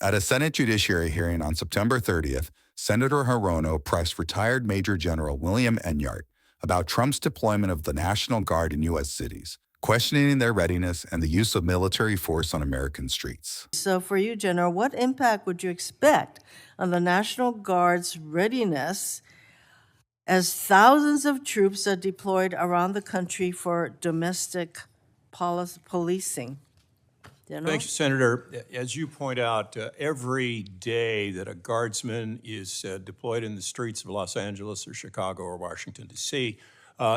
At a Senate Judiciary hearing on September 30th, Senator Hirono pressed retired Major General William Enyart about Trump's deployment of the National Guard in U.S. cities, questioning their readiness and the use of military force on American streets. So for you, General, what impact would you expect on the National Guard's readiness as thousands of troops are deployed around the country for domestic policing? General? Thank you, Senator. As you point out, every day that a guardsman is deployed in the streets of Los Angeles or Chicago or Washington, D.C.,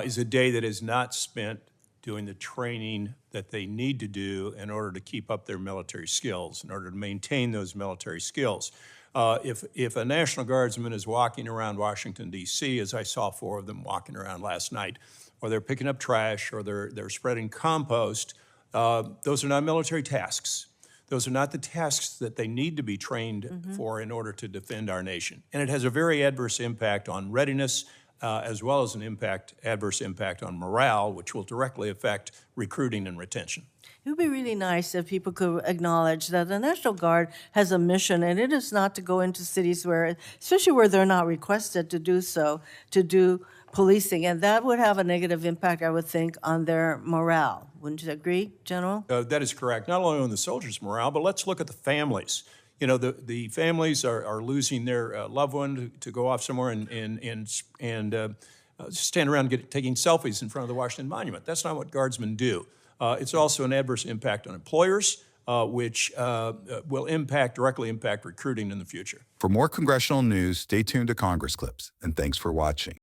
is a day that is not spent doing the training that they need to do in order to keep up their military skills, in order to maintain those military skills. If a National Guardsman is walking around Washington, D.C., as I saw 4 of them walking around last night, or they're picking up trash, or they're spreading compost, those are not military tasks. Those are not the tasks that they need to be trained for in order to defend our nation. And it has a very adverse impact on readiness, as well as an adverse impact on morale, which will directly affect recruiting and retention. It would be really nice if people could acknowledge that the National Guard has a mission, and it is not to go into cities where, especially where they're not requested to do so, to do policing, and that would have a negative impact, I would think, on their morale. Wouldn't you agree, General? That is correct. Not only on the soldiers' morale, but let's look at the families. You know, the families are losing their loved one to go off somewhere and stand around taking selfies in front of the Washington Monument. That's not what guardsmen do. It's also an adverse impact on employers, which will directly impact recruiting in the future. For more congressional news, stay tuned to Congress Clips, and thanks for watching.